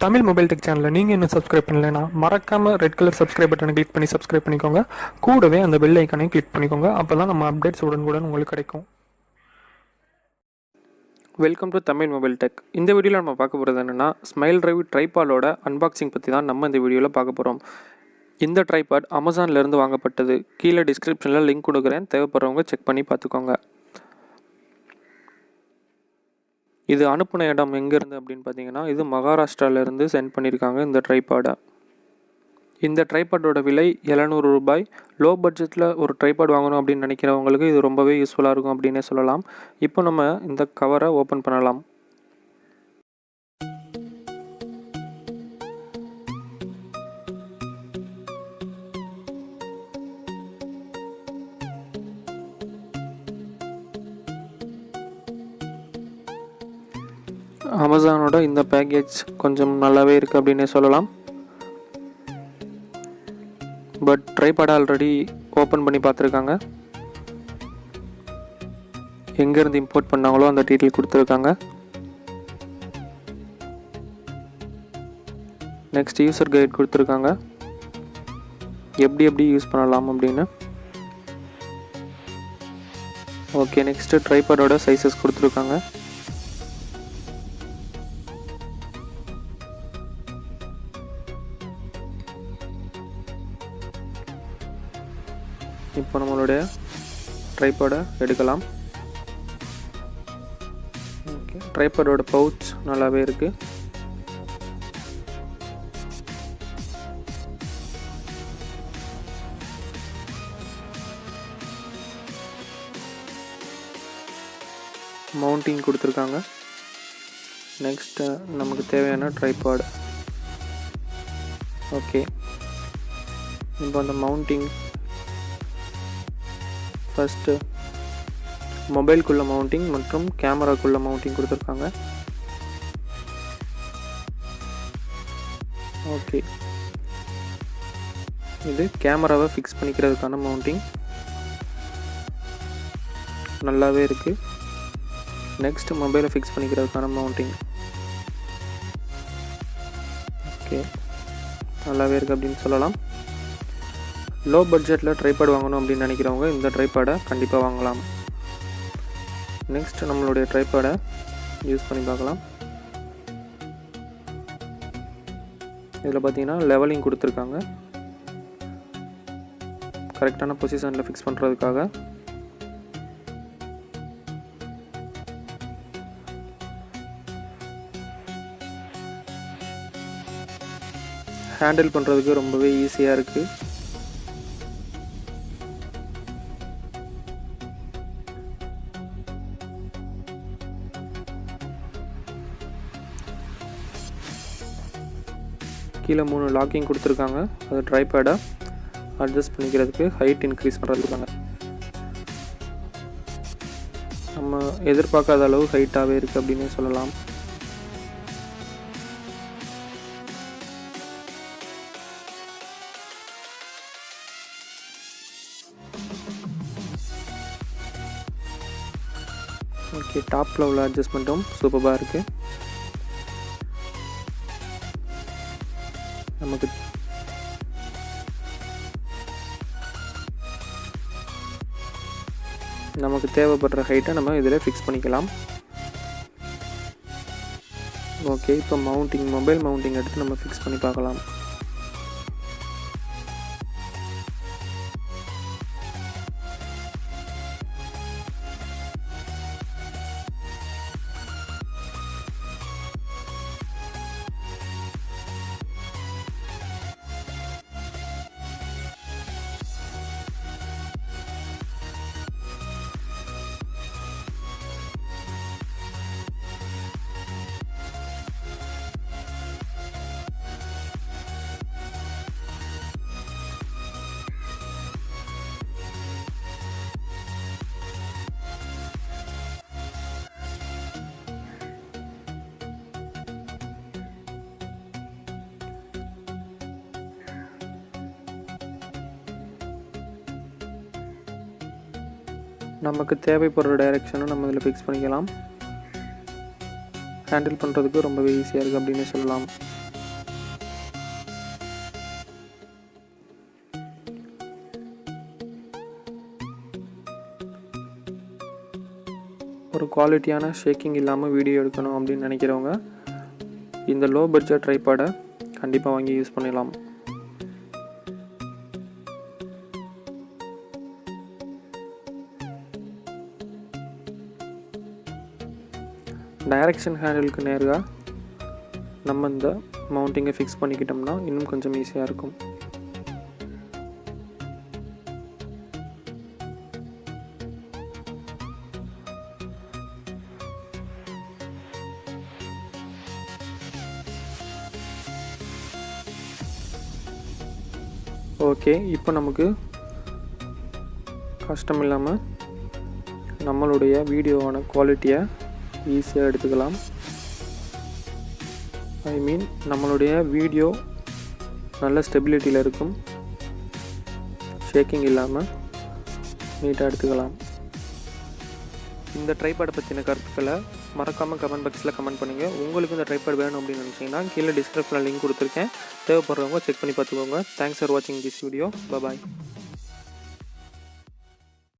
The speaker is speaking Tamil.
தமிழ் மொபைல் டெக் சேனலில் நீங்கள் இன்னும் சப்ஸ்கிரைப் பண்ணலைன்னா மறக்காமல் ரெட் கலர் சப்ஸ்கிரைப் பட்டனை கிளிக் பண்ணி சப்ஸ்கிரைப் பண்ணிக்கோங்க. கூடவே அந்த பெல் ஐக்கனையும் கிளிக் பண்ணிக்கோங்க. அப்போ தான் நம்ம அப்டேட்ஸ் உடனுக்குடன் உங்களுக்கு கிடைக்கும். Welcome to Tamil mobile tech. இந்த வீடியோவில் நம்ம பார்க்க போகிறது என்னென்னா, ஸ்மைல்ட்ரைவ் ட்ரைபாடோட அன்பாக்சிங் பற்றி தான் நம்ம இந்த வீடியோவில் பார்க்க போகிறோம். இந்த ட்ரைபாட் அமேசான்லேருந்து வாங்கப்பட்டது. கீழே டிஸ்கிரிப்ஷனில் லிங்க் கொடுக்குறேன், தேவைப்படுறவங்க செக் பண்ணி பார்த்துக்கோங்க. இது அனுப்பின இடம் எங்கேருந்து அப்படின்னு பார்த்தீங்கன்னா, இது மகாராஷ்டிராவிலேருந்து சென்ட் பண்ணியிருக்காங்க இந்த ட்ரைபாடை. இந்த ட்ரைபாடோட விலை ₹700. லோ பட்ஜெட்டில் ஒரு ட்ரைபாட் வாங்கணும் அப்படின்னு நினைக்கிறவங்களுக்கு இது ரொம்பவே யூஸ்ஃபுல்லாக இருக்கும் அப்படின்னே சொல்லலாம். இப்போ நம்ம இந்த கவரை ஓப்பன் பண்ணலாம். அமேசானோட இந்த பேக்கேஜ் கொஞ்சம் நல்லாவே இருக்குது அப்படின்னே சொல்லலாம். பட் ட்ரைபாடை ஆல்ரெடி ஓப்பன் பண்ணி பார்த்துருக்காங்க. எங்கேருந்து இம்போர்ட் பண்ணாங்களோ அந்த டீட்டெயில் கொடுத்துருக்காங்க. நெக்ஸ்ட் யூசர் கைட் கொடுத்துருக்காங்க, எப்படி யூஸ் பண்ணலாம் அப்படின்னு. ஓகே, நெக்ஸ்ட்டு ட்ரைபாடோட சைஸஸ் கொடுத்துருக்காங்க. இப்போ நம்மளுடைய ட்ரைபாடை எடுக்கலாம். ஓகே, ட்ரைபாடோட பவுச் நல்லாவே இருக்குது. மவுண்டிங் கொடுத்துருக்காங்க. நெக்ஸ்ட்டு நமக்கு தேவையான ட்ரைபாட். ஓகே, இப்போ அந்த மவுண்டிங் ஃபஸ்ட்டு மொபைல்குள்ள மவுண்டிங் மற்றும் கேமராக்குள்ள மவுண்டிங் கொடுத்துருக்காங்க. ஓகே, இது கேமராவை ஃபிக்ஸ் பண்ணிக்கிறதுக்கான மவுண்டிங் நல்லாவே இருக்குது. நெக்ஸ்ட் மொபைலை ஃபிக்ஸ் பண்ணிக்கிறதுக்கான மவுண்டிங். ஓகே, நல்லாவே இருக்குது அப்படின்னு சொல்லலாம். லோ பட்ஜெட்டில் ட்ரைபாட் வாங்கணும் அப்படின்னு நினைக்கிறவங்க இந்த ட்ரைபாடை கண்டிப்பாக வாங்கலாம். நெக்ஸ்ட் நம்மளுடைய ட்ரைபாடை யூஸ் பண்ணி பார்க்கலாம். இதில் பார்த்தீங்கன்னா லெவலிங் கொடுத்துருக்காங்க, கரெக்டான பொசிஷனில் ஃபிக்ஸ் பண்ணுறதுக்காக. ஹேண்டில் பண்ணுறதுக்கு ரொம்பவே ஈஸியாக இருக்குது. கீழே 3 லாக்கிங் கொடுத்துருக்காங்க. அது ட்ரைபாடை அட்ஜஸ்ட் பண்ணிக்கிறதுக்கு, ஹைட் இன்க்ரீஸ் பண்ணுறதுக்காங்க. நம்ம எதிர்பார்க்காத அளவு ஹைட்டாகவே இருக்குது அப்படின்னே சொல்லலாம். ஓகே, டாப்பில் உள்ள அட்ஜஸ்ட்மெண்ட்டும் சூப்பராக இருக்குது. நமக்கு தேவைப்படுற ஹைட்டை நம்ம இதில் ஃபிக்ஸ் பண்ணிக்கலாம். ஓகே, இப்போ மொபைல் மவுண்டிங் எடுத்து நம்ம ஃபிக்ஸ் பண்ணி பார்க்கலாம். நமக்கு தேவைப்படுற டைரெக்ஷனை நம்ம இதில் ஃபிக்ஸ் பண்ணிக்கலாம். ஹேண்டில் பண்ணுறதுக்கு ரொம்பவே ஈஸியாக இருக்குது அப்படின்னு சொல்லலாம். ஒரு குவாலிட்டியான ஷேக்கிங் இல்லாமல் வீடியோ எடுக்கணும் அப்படின்னு நினைக்கிறவங்க இந்த லோ பட்ஜெட் ட்ரைபாடை கண்டிப்பாக வாங்கி யூஸ் பண்ணலாம். டைரக்ஷன் ஹேண்டிலுக்கு நேராக நம்ம இந்த மவுண்டிங்கை ஃபிக்ஸ் பண்ணிக்கிட்டோம்னா இன்னும் கொஞ்சம் ஈஸியாக இருக்கும். ஓகே, இப்போ நமக்கு கஷ்டம் இல்லாமல் நம்மளுடைய வீடியோவான குவாலிட்டியை ஈஸியாக எடுத்துக்கலாம். நம்மளுடைய வீடியோ நல்ல ஸ்டெபிலிட்டியில் இருக்கும், ஷேக்கிங் இல்லாமல் நீட்டாக எடுத்துக்கலாம். இந்த ட்ரைபாடை பற்றின கருத்துக்களை மறக்காமல் கமெண்ட் பாக்ஸில் கமெண்ட் பண்ணுங்கள். உங்களுக்கு இந்த ட்ரைபாட் வேணும் அப்படின்னு நினச்சிங்கன்னா கீழே டிஸ்கிரிப்ஷனில் லிங்க் கொடுத்துருக்கேன், தேவைப்படுறவங்க செக் பண்ணி பார்த்துக்கோங்க. தேங்க்ஸ் ஃபார் வாட்சிங் திஸ் வீடியோ. பாய்.